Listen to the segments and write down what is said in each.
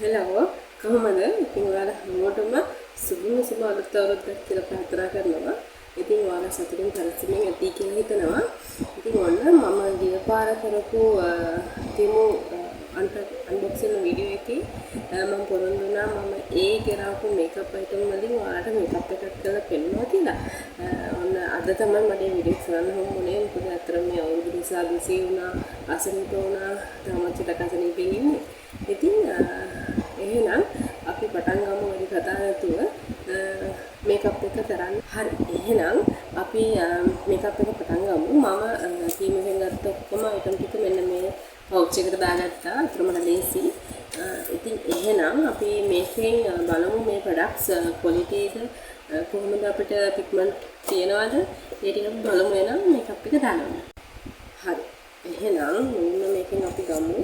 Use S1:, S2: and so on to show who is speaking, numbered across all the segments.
S1: Hello කොහොමද? ඉතින් ඔයාලා හැමෝටම සුබ අලුත් අවුරුද්දක් කියලා ප්‍රාර්ථනා කරනවා. ඉතින් ඔයාලා සතුටින් පරිස්සමෙන් ඇති කියලා හිතනවා. ඉතින් ඔන්න මම ගිය පාර කරපු තිමු අන්බොක්සින් වීඩියෝ එකේ මම පොරොන්දු වුණා මම ඒ ගෙනාවු මේකප් අයිටම් වලින් ඔයාලට මේකප් එකක් කරලා පෙන්නනවා කියලා. ඔන්න අද තමයි මට මේ වීඩියෝ කරන්න හම්බුනේ. මොකද අතරම මේ අවුරුදු නිසා බිසි වුණා, අසනීප වුණා, තාමත් චුට්ටක් අසනීපෙන් ඉන්නේ. ඉතින් එහෙනම් අපි පටන් ගමු වැඩි කතා නැතුව මේකප් එක කරන්න. හරි. එහෙනම් අපි මේකප් එක පටන් ගමු. මම ටීම් එකෙන් ගත්ත ඔක්කොම අයිටම් ටික මෙන්න මේ පවුච් එකට දාගත්තා. අතට මට ලේසි. ඉතින් එහෙනම් අපි මේකෙන් බලමු මේ ප්‍රොඩක්ට්ස් ක්වොලිටි එක කොහොමද අපිට පිග්මන්ට් තියනවද? ඒ ටික අපි බලමු එහෙනම් මේකප් එක දානවා. හරි. එහෙනම් මුලින්ම මේකෙන් අපි ගමු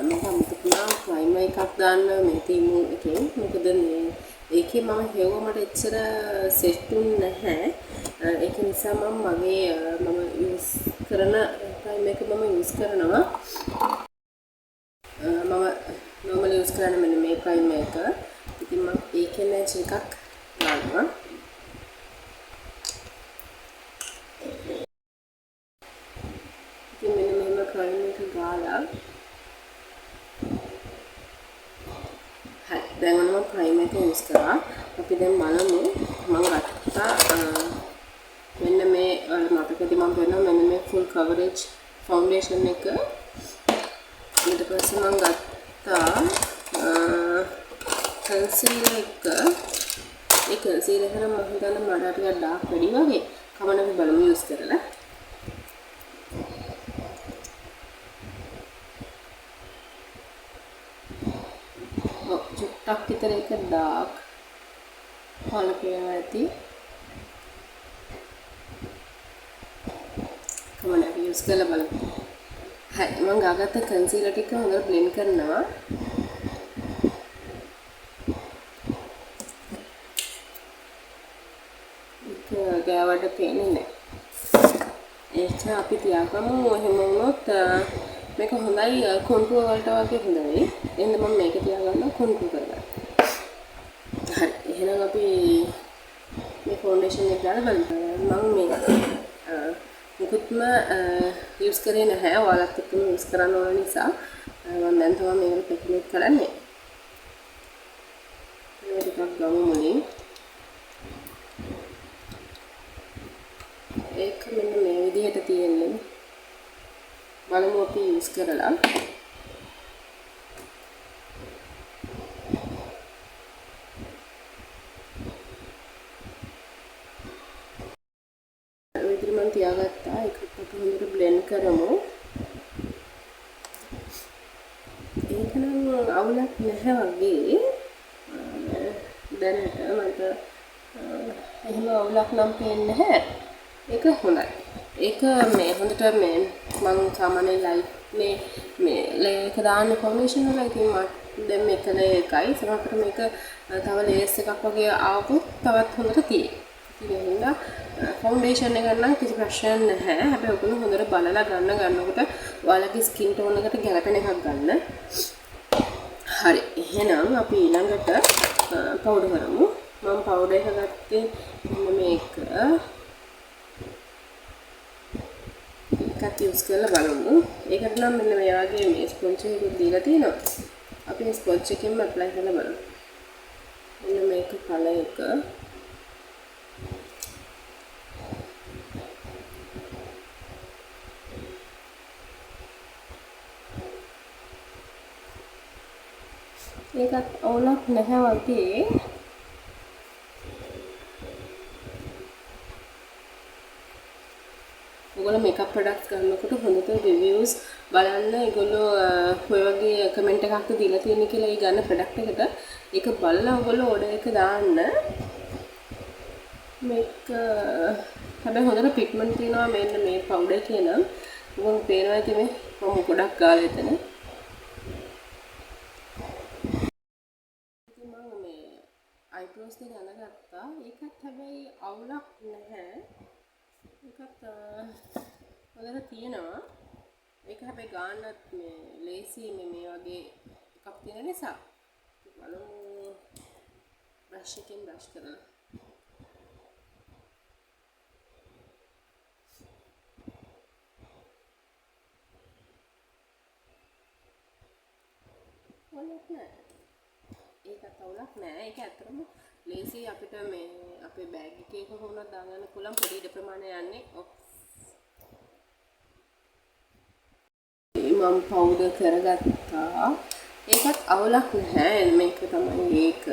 S1: මම අමුතුනා ප්‍රයිමර් එකක් දාන්න මේ තීමු එකෙන්. මොකද මේ ඒකේ මම හෙව්ව මට එච්චර සෙට්ුන් නැහැ. ඒක නිසා මම යූස් කරන ප්‍රයිමර් එක මම යූස් කරනවා. මම නෝමල් යූස් කරන මෙන්න මේ ප්‍රයිමර් එක. ඉතින් මම ඒකෙන් මැච් එකක් දානවා. ඉතින් මෙන්න මෙහෙම ප්‍රයිමර් එක ගාලා දැන් මම ප්‍රයිමර් එක යූස් කරා. අපි දැන් බලමු මම ගත්තා මෙන්න මේ මතකදී මම කියනවා මෙන්න මේ ෆුල් කවරේජ් ෆවුන්ඩේෂන් එක. ඊට පස්සේ මම ගත්තා කන්සීලර් එක. ඒ කන්සීලර් එක මම හිතන්නේ මට ටිකක් ඩාර්ක් වැඩි වගේ. කමන අපි බලමු යූස් කරලා. චුට්ටක් විතර එක ඩාර්ක් කලර් පේනවා ඇති. කමන අපි යූස් කරලා බලමු. හරි මම ගාගත්ත කන්සීලර් ටික හොඳට බ්ලෙන්ඩ් කරනවා. ඒක ගාවට පේන්නේ නැහැ. ඒක අපි තියාගමු. එහෙම වුණොත් මේක හොඳයි කොන්ටුවර් වලට වගේ හොඳයි. එහෙනම් මම මේක තියාගන්නවා කොන්ටුවර් කරගන්න. හරි. එහෙනම් අපි මේ ෆවුන්ඩේෂන් එක දාලා බලමු. මම මේක මුකුත්ම යූස් කරේ නැහැ. ඔයාලත් එක්කම යූස් කරන්න ඕන නිසා මම දැන් තමයි මේක පැකිලේට් කරන්නේ. මේ ටිකක් ගමු මුලින්. ඒක මෙන්න මේ විදිහට තියෙන්නේ. බලමු අපි යූස් කරලා. විතර මම තියාගත්තා. ඒකත් අපි හොඳට බ්ලෙන්ඩ් කරමු. ඒක නම් අවුලක් නැහැ වගේ. දැනට මට එහෙම අවුලක් නම් පේන්නේ නැහැ. ඒක හොඳයි. ඒක මේ හොඳට මේ මම සාමාන්‍ය ලයිට් මේ ලේයර් එක දාන්න ෆවුන්ඩේෂන් වල ඉතින් මම දැන් මේක ලේයර් එකයි. සමහරකට මේක තව ලේයර්ස් එකක් වගේ ආවොත් තවත් හොඳට තියෙයි. ඉතින් එහෙනම් ෆවුන්ඩේෂන් එක නම් කිසි ප්‍රශ්නයක් නැහැ. හැබැයි ඔයගොල්ලෝ හොඳට බලලා ගන්නකොට ඔයාලගේ ස්කින් ටෝන් එකට ගැලපෙන එකක් ගන්න. හරි. එහෙනම් අපි ඊළඟට පවුඩර් කරමු. මම පවුඩර් එක ගත්තේ මෙන්න මේක. එකක් යූස් කරලා බලමු. ඒකට නම් මෙන්න මේ වගේ මේ ස්පොන්ජ් එකක් දීලා තියෙනවා. අපි මේ ස්පොන්ජ් එකෙන්ම ඇප්ලයි කරලා බලමු. මෙන්න මේක කලර් එක. ඒකත් ඕනක් නැහැ වගේ. ඔයගොල්ලෝ මේකප් ප්‍රොඩක්ට්ස් ගන්නකොට හොඳට රිවිව්ස් බලන්න. ඒගොල්ලෝ ඔය වගේ කමෙන්ට් එකක් දීලා තියෙන කියලා ඒ ගන්න ප්‍රොඩක්ට් එකට ඒක බලලා ඔයගොල්ලෝ ඕඩර් එක දාන්න. මේක හැබැයි හොඳට පිග්මන්ට් තියෙනවා මෙන්න මේ පවුඩර් එකේ නම්. ඔයගොල්ලෝ පේනවා ඇති මේ මම ගොඩක් ගාලා එතන. ඉතින් මම මේ අයිබ්‍රෝස් දෙක අඳගත්තා. ඒකත් හැබැයි අවුලක් නැහැ. ඒකත් හොඳට තියෙනවා. ඒක හැබැයි ගන්නත් මේ ලේසි මේ වගේ එකක් තියෙන නිසා බලමු බ්‍රෂ් එකෙන් බ්‍රෂ් කරලා. ඕනෙත් නෑ. ඒකත් අවුලක් නෑ. ඒක ඇත්තටම ලේසි අපිට මේ අපේ බෑග් එකේ කොහොමද දාගන්න පුළුවන් පොඩි ඉඩ ප්‍රමාණය යන්නේ. මම පවුඩර් කරගත්තා. ඒකත් අවුලක් නැහැ. මේක තමයි ඒක.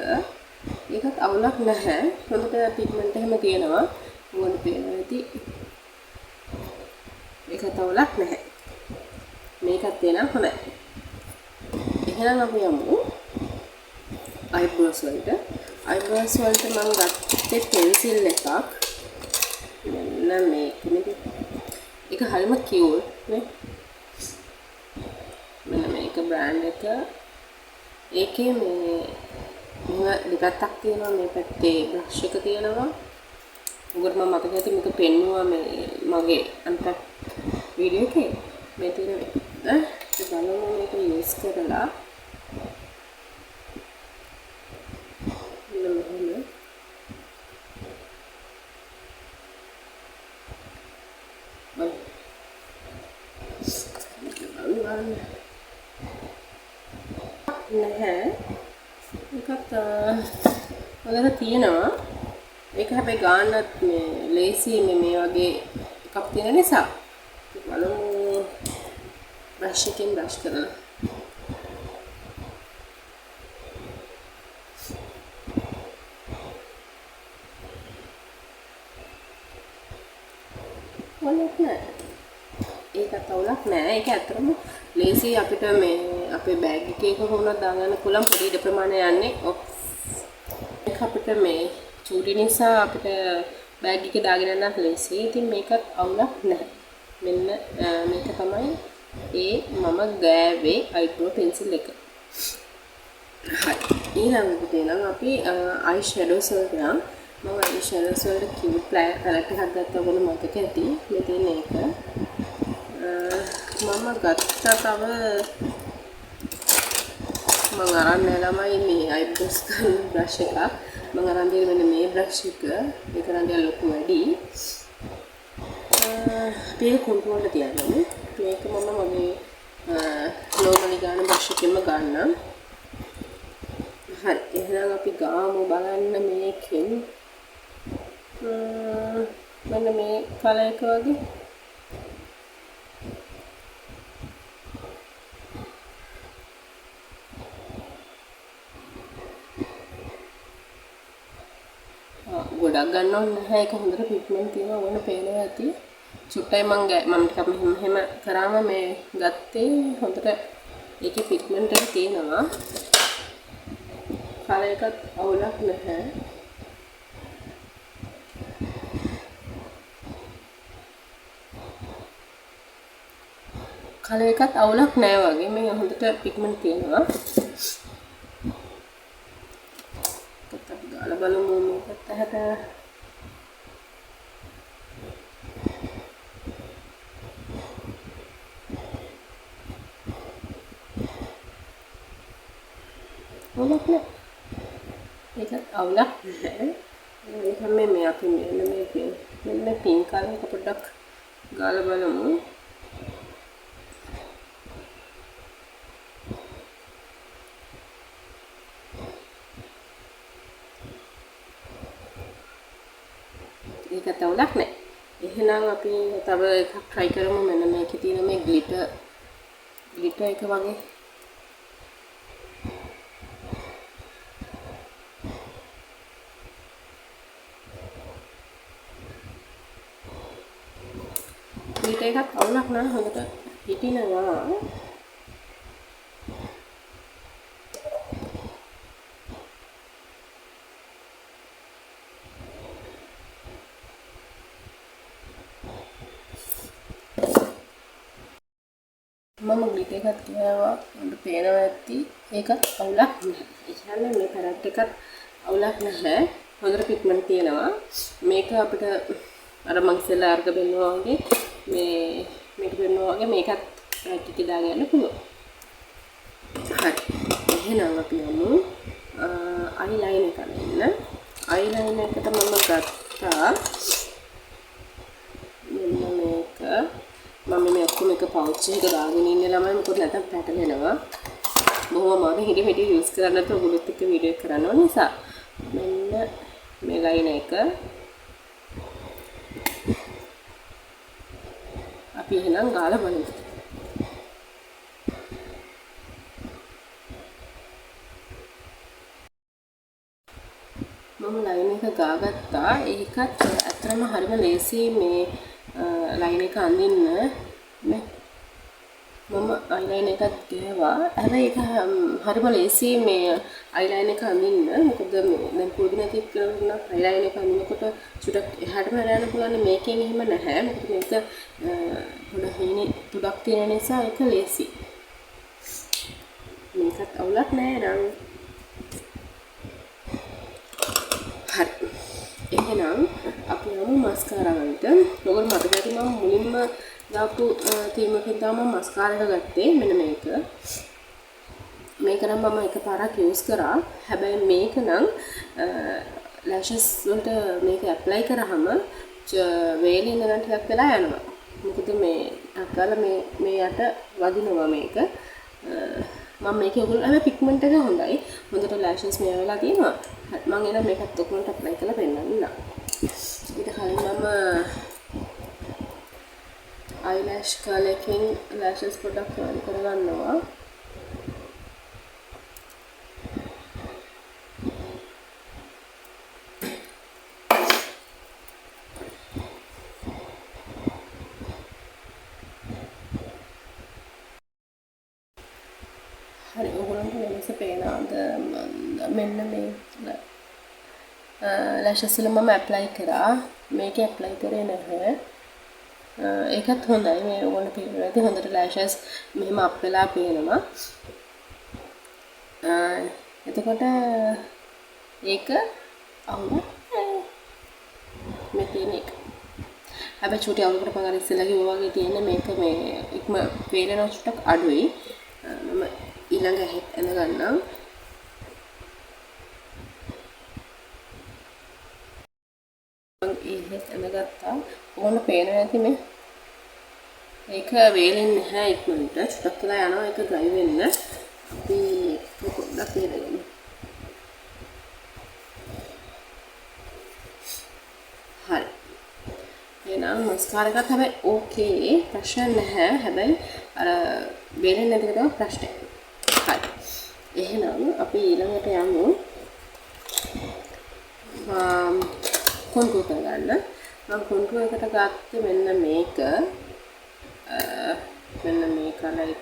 S1: ඒකත් අවුලක් නැහැ. හොඳට පිග්මන්ට් එහෙම තියෙනවා. මොකද පේනවා ඇති. ඒකත් අවුලක් නැහැ. මේකත් තියෙනවා හොඳයි. එහෙනම් අපි යමු eyebrows වලට. eyebrows වලට මම ගත්තේ pencil එකක්. මෙන්න මේක. ඒක හරිම cute නේ. මෙන්න මේක brand එක. ඒකේ මේ දෙපැත්තක් තියෙනවා. මේ පැත්තේ brush එක තියෙනවා. උගර මම මතක ඇති මේක පෙන්නුවා මේ මගේ අන්පැක් වීඩියෝ එකේ. මේ තියෙන බලමු මේක යූස් කරලා. නැහැ. ඒකත් හොඳට තියෙනවා. ඒක හැබැයි ගානත් මේ ලේසි මේ වගේ එකක් තියෙන නිසා බලමු බ්‍රෂ් එකෙන් බ්‍රෂ් කරලා. ඕනෙත් නෑ. ඒකත් අවුලක් නෑ. ඒක ඇත්තටම ලේසි අපිට මේ අපේ බෑග් එකේ කොහොමද දාගන්න පුළුවන් පොඩි ඉඩ ප්‍රමාණය යන්නේ. ඒක අපිට මේ චූටි නිසා අපිට බෑග් එකේ දාගෙන යන්න ලේසි. ඉතින් මේකත් අවුලක් නැහැ. මෙන්න මේක තමයි මම ගෑවේ eyebrow pencil එක. හරි. ඊළඟට එනම් අපි eye shadows වලට යමු. මම eye shadows වලට cute palette එකක් ගත්තා වගේම මතක ඇති. මේ තියෙන එක. මම ගත්තා තව මම අරන් ළමයි මේ eyebrows කරන brush එකක්. මම අරන් දෙන්නේ මෙන්න මේ brush එක. ඒක නම් ටිකක් ලොකු වැඩි. මේ කොන්ට්‍රෝල් එක තියන්නේ. මේක මම මගේ normally ගන්න brush එකෙන්ම ගන්නම්. හරි. එහෙනම් අපි ගාමු බලන්න මේකෙන් මෙන්න මේ කලර් එක වගේ ගොඩක් ගන්න ඕනේ නැහැ. ඒක හොඳට පිග්මන්ට් තියෙනවා. ඕන පේනවා ඇති. චුට්ටයි මම ටිකක් මෙහෙම කරාම මේ ගත්තේ හොඳට ඒකේ පිග්මන්ට් එක තියෙනවා. කලර් එකත් අවුලක් නැහැ. කලර් එකත් අවුලක් නැහැ වගේ. මේ හොඳට පිග්මන්ට් තියෙනවා. ගාලා බලමු මේකත් ඇහැට. අවුලක් නැහැ. ඒකත් අවුලක් නැහැ. ඒක මේ අපි මෙන්න පින්ක් කලර් එක පොඩ්ඩක් ගාලා බලමු. ඒකත් අවුලක් නැහැ. එහෙනම් අපි තව එකක් try කරමු. මෙන්න මේකේ තියෙන මේ glitter එක වගේ. glitter එකත් අවුලක් නෑ. හොඳට හිටිනවා. මම glitter එකක් තියනවා. උඩ පේනවා ඇති. ඒකත් අවුලක් නැහැ. ඒ කියන්නේ මේ පැලට් එකත් අවුලක් නැහැ. හොඳට පිග්මන්ට් තියෙනවා. මේක අපිට අර මං ඉස්සෙල්ලා අර්ග බෙන්නවා වගේ මේක බෙන්නවා වගේ මේකත් පැලට් එකේ දාගන්න පුළුවන්. හරි. එහෙනම් අපි යමු අයිලයිනර් එක ගන්න. අයිලයිනර් එකට මම ගත්තා මෙන්න මේක. මම මේ ඔක්කොම එක පවුච් එකක දාගෙන ඉන්නේ ළමයි, මොකද නැත්නම් පැටලෙනවා. බොහොම අමාරු හිටි යූස් කරන්න නැතුව ඔයගොල්ලොත් එක්ක වීඩියෝ එක කරන්න ඕන නිසා මෙන්න මේ ලයිනර් එක අපි එහෙනම් ගාලා බලමු. මම ලයින් එක ගාගත්තා. ඒකත් ඇත්තටම හරිම ලේසි මේ ලයින් එක අඳින්න. මේ මම අයිලයිනර් එකත් ගෑවා. හැබැයි ඒක හරිම ලේසි මේ අයිලයිනර් එක අඳින්න. මොකද දැන් පුරුදු නැති කෙනෙකුට අයිලයිනර් එක අඳිනකොට චුට්ටක් එහාටම යන්න පුළුවන්. මේකෙන් එහෙම නැහැ. මොකද මේක පොඩ හීනේ තුඩක් තියෙන නිසා ඒක ලේසි. මේකත් අවුලක් නෑ නං. හරි. එහෙනම් අපි යමු මස්කාරා වලට. ඔයගොල්ලෝ මතක ඇති මම මුලින්ම දාපු තීම් එකෙන් තමයි මස්කාරා එක ගත්තේ. මෙන්න මේක. මේක නම් මම එකපාරක් යූස් කරා. හැබැයි මේක නම් ලෑෂස් වලට මේක ඇප්ලයි කරාම වේලින් ගන්න ටිකක් වෙලා යනවා. මොකද මේ අකල මේ යට වදිනවා මේක. මම මේකේ ඔයගොල්ලෝ හැබැයි පිග්මන්ට් එක හොඳයි. හොඳට ලෑෂස් මේ වෙලා තියෙනවා. මම එන මේකත් ඔක්කොමට ඇප්ලයි කරලා පෙන්නන්න. ඊට කලින් මම eyelash curl එකෙන් lashes පොඩ්ඩක් curl කරගන්නවා. හරි ඔයගොල්ලන්ට වෙනස පේනවද? මෙන්න මේ lashes වල මම ඇප්ලයි කරා. මේකේ ඇප්ලයි කරේ නැහැ. ඒකත් හොඳයි. මේ ඔයගොල්ලෝ පේනවා ඇති හොඳට lashes මෙහෙම අප් වෙලා පේනවා. එතකොට ඒක අවුල මේ තියෙන එක. හැබැයි චූටි අවුලකට පගාර ඉස්සෙල්ලා කිව්වා වගේ තියෙන මේක මේ ඉක්ම වේලන චුට්ටක් අඩුයි. මම ඊළඟ ඇහෙත් ඇඳ ගන්නම්. ඒහෙත් ඇඳගත්තා. ඕගොල්ලෝ පේනවා ඇති මේ ඒක වේලෙන්නේ නැහැ ඉක්මනට. චුට්ටක් වෙලා යනවා ඒක ඩ්‍රයි වෙන්න. අපි පොඩ්ඩක් වේලගමු. හරි. එහෙනම් මස්කාරා එකත් හැබැයි ඕකේ ප්‍රශ්න නැහැ. හැබැයි අර වේලෙන්නේ නැති එක තමයි ප්‍රශ්නේ. හරි. එහෙනම් අපි ඊළඟට යමු. කොන්ටුර් කරගන්න. මම කොන්ටුර් එකට ගත්තේ මෙන්න මේක. මෙන්න මේ කලර් එක.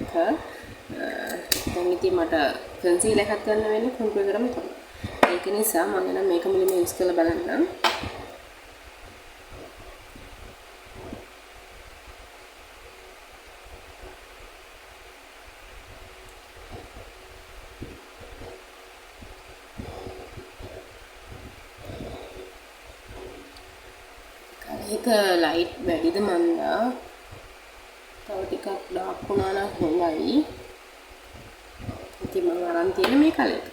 S1: දැන් ඉතින් මට කන්සීලර් එකක් ගන්න වෙන්නේ කොන්ටුර් එකටම තමයි. ඒක නිසා මම එනම් මේක මුලින්ම යූස් කරලා බලන්නම්. ඒක ලයිට් වැඩිද මන්දා? තව ටිකක් ඩාර්ක් වුණා නම් හොඳයි. ඉතින් මම අරන් තියෙන මේ කලර් එක.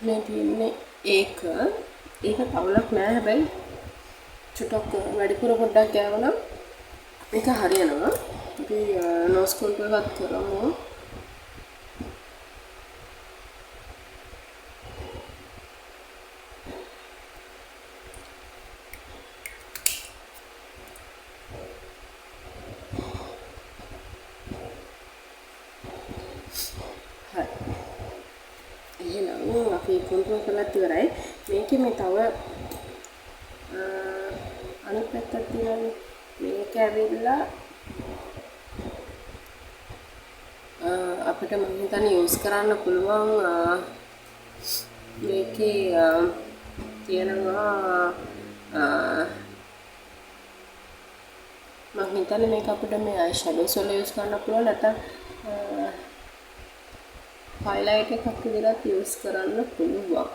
S1: මේ තියෙන්නේ ඒක තවලක් නෑ. හැබැයි චුට්ටක් වැඩිපුර පොඩ්ඩක් ගෑවනම් මේක හරියනවා. අපි නෝස් කොන්ටුර් එකක් කරමු. එහෙනම් අපි කොන්ටුර් කරලා ඉවරයි. මේකේ මේ තව අනිත් පැත්තක් තියෙනවා. මේක ඇවිල්ලා අපිට මම හිතන්නේ යූස් කරන්න පුළුවන් මේකේ තියෙනවා මම හිතන්නේ මේක අපිට මේ අයි ෂැඩෝස් වල යූස් කරන්න පුළුවන්. නැත්නම් highlight එකක් විදිහට යූස් කරන්න පුළුවන්.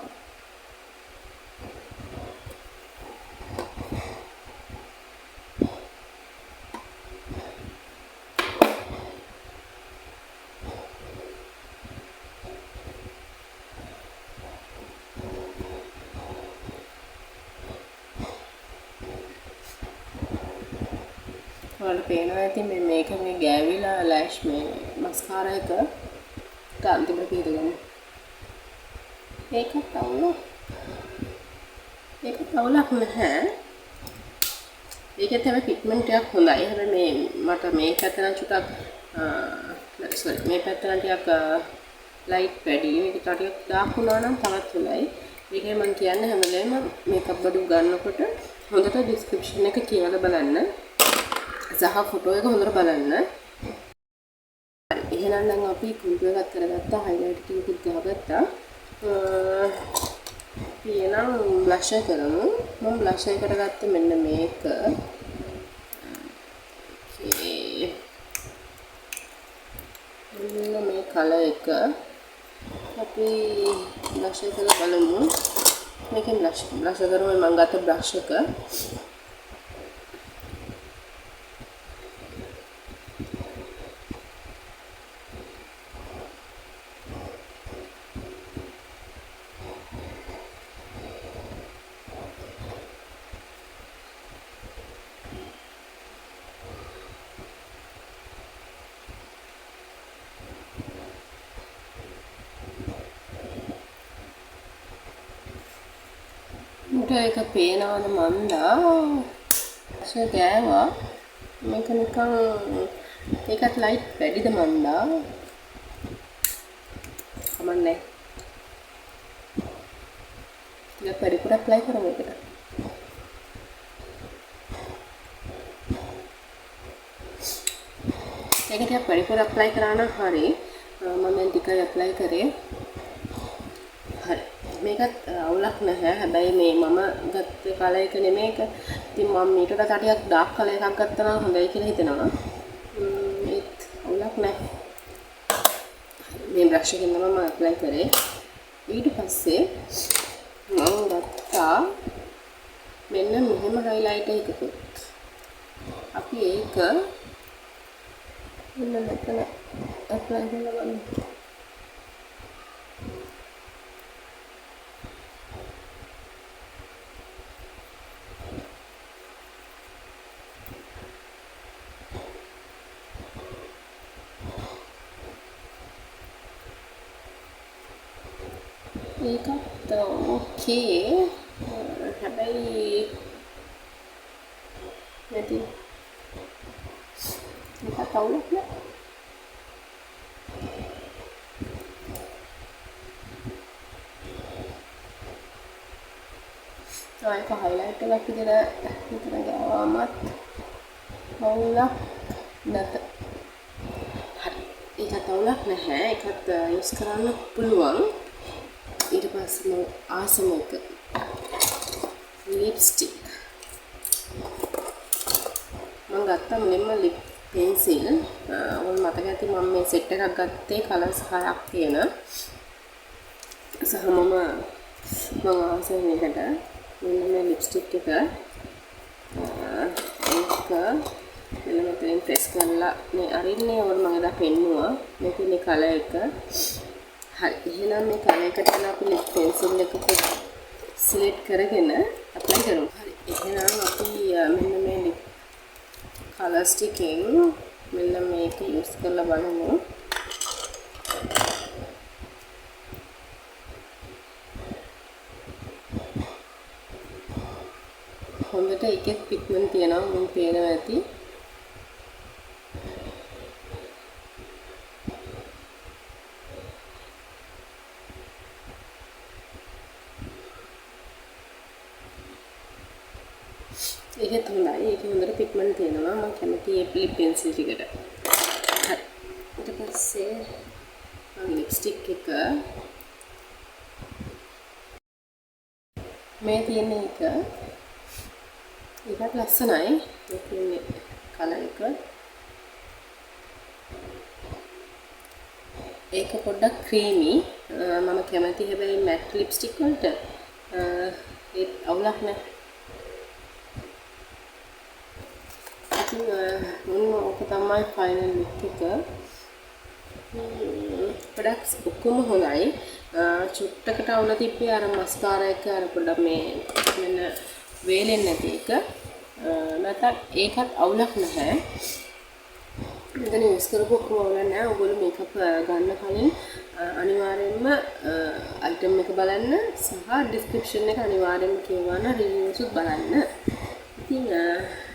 S1: ඔයාලට පේනවා ඇති මේක මේ ගෑවිලා ලෑෂ් මේ මස්කාරා එක අන්තිමට පීරගමු. ඒකත් අවුලක් නැහැ. ඒකේ තමයි පිග්මන්ට් එකක් හොඳයි. හැබැයි මේ මට මේ පැත්ත නම් චුට්ටක් මේ පැත්ත නම් ටිකක් ලයිට් වැඩි. මේක ටිකක් ඩාර්ක් වුණා නම් තවත් හොඳයි. ඒකයි මම කියන්නේ හැම වෙලේම මේකප් බඩු ගන්නකොට හොඳට ඩිස්ක්‍රිප්ෂන් එක කියවලා බලන්න. සහ ෆොටෝ එක හොඳට බලන්න. එහෙනම් නම් අපි කුඩු එකක් කරගත්තා, හයිලයිට් ටිකකුත් ගහගත්තා. එහෙනම් බ්ලෂර් කරමු. මම බ්ලෂර් කරගත්තේ මෙන්න මේක. මෙන්න මේ කලර් එක අපි බ්ලෂර් කරලා බලමු. මේකෙන් බ්ලෂර් කරමු. මම ගත්ත බ්‍රෂ් එක මට ඒක පේනවද මන්දා ඒක ගෑවා මේක නිකන් ඒකත් ලයිට් වැඩිද මන්දා කමන්නේ ටිකක් පරිපූර්ණ ඇප්ලයි කරමු ඒකට ඒක ටිකක් පරිපූර්ණ ඇප්ලයි කරා නම් හරි මම දැන් ටිකක් ඇප්ලයි කරේ හරි මේකත් අවුලක් නැහැ. හැබැයි මේ මම ගත්ත කලර් එක නෙමෙයි ඒක. ඉතින් මම මීට වඩා ටිකක් ඩාර්ක් කලර් එකක් ගත්තා නම් හොඳයි කියලා හිතෙනවා. ඒත් අවුලක් නැහැ. මේ බ්‍රෂ් එකෙන් තමයි මම ඇප්ලයි කරේ. ඊට පස්සේ මම ගත්තා මෙන්න මෙහෙම හයිලයිටර් එකකුත්. අපි ඒක මෙන්න මෙතන ඇප්ලයි කරලා බලමු. ඒකත් ඕකේ හැබැයි නැති ඒකත් අවුලක් නෑ ඒක හයිලයිට් එකක් විදිහට මෙතන ගාවමත් අවුලක් නැත හරි ඒකත් අවුලක් නැහැ ඒකත් යූස් කරන්න පුළුවන් ඊට පස්සේ ආසම එක ලිප්ස්ටික් මම ගත්තා මුලින්ම ලිප් පෙන්සිල් ඔයාලා මතක ඇති මම මේ සෙට් එකක් ගත්තේ කලර්ස් 6ක් තියෙන සහ මම ආසම එකට මෙන්න මේ ලිප්ස්ටික් එක ඒක මෙන්න මෙතනින් ප්‍රෙස් කරලා මේ අරින්නේ ඔයාලා මම එදා පෙන්නුවා මේකේ කලර් එක හරි එහෙනම් මේ කලර් එකට අපි ලිප් පෙන්සිල් එක සිලෙක්ට් කරගෙන ඇප්ලයි කරමු. හරි එහෙනම් අපි මෙන්න මේ ලිප් කලර්ස් ටිකෙන් මෙන්න මේක යූස් කරලා බලමු. හොඳට එකෙත් පිග්මන්ට් තියෙනවා මම පේනවා ඇති. ඒකත් හොඳයි. ඒකේ හොඳට පිග්මන්ට් තියෙනවා. මම කැමති ඒ ලිප් පෙන්සිල් ටිකට. හරි. ඊට පස්සේ මම ලිප්ස්ටික් එක මේ තියෙන එක ඒකත් ලස්සනයි. ඒ කියන්නේ කලර් එක. ඒක පොඩ්ඩක් ක්‍රීමි. මම කැමති හැබැයි මැට් ලිප්ස්ටික් වලට ඒ අවුලක් නැහැ. ඔක තමයි ෆයිනල් ලුක් එක. ප්‍රොඩක්ට්ස් ඔක්කොම හොඳයි. චුට්ටකට අවුල තිබ්බේ අර මස්කාරා එක අර පොඩ්ඩක් මේ මෙන්න වේලෙන්නේ නැති එක. නැත්නම් ඒකත් අවුලක් නැහැ. මෙතන යූස් කරපු ඔක්කොම අවුලක් නැහැ. ඔයගොල්ලෝ මේකප් ගන්න කලින් අනිවාර්යයෙන්ම අයිටම් එක බලන්න සහ ඩිස්ක්‍රිප්ෂන් එක අනිවාර්යයෙන්ම කියවන්න රිවිව්ස් උත් බලන්න. ඉතින්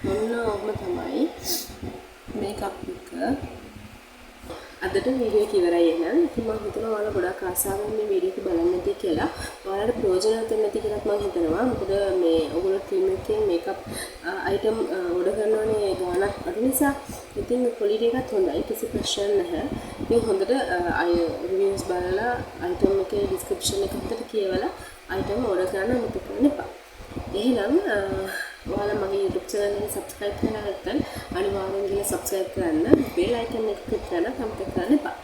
S1: මොන ඔබම තමයි මේකප් එක අදට වීඩියෝ එක ඉවරයි එහෙනම්. ඉතින් මම හිතනවා ඔයාලා ගොඩක් ආසාවෙන් මේ වීඩියෝ එක බලන්න ඇති කියලා. ඔයාලට ප්‍රයෝජනවත් වෙන්න ඇති කියලා මම හිතනවා. මොකද මේ ඔයගොල්ලෝ ටීම් එකෙන් මේකප් අයිටම් ඕඩර් කරනවානේ ගාණක් අඩු නිසා. ඉතින් ක්වොලිටි එකත් හොඳයි. කිසි ප්‍රශ්නයක් නැහැ. ඉතින් හොඳට රිවිව්ස් බලලා අයිටම් එකේ ඩිස්ක්‍රිප්ෂන් එක හොඳට කියවලා අයිටම් ඕඩර් කරන්න අමතක කරන්න එපා. එහෙනම් ඔයාලා මගේ YouTube channel එක subscribe කරලා නැත්නම් අනිවාර්යෙන් ගිහලා subscribe කරන්න. bell icon එක click කරන්න අමතක කරන්න එපා.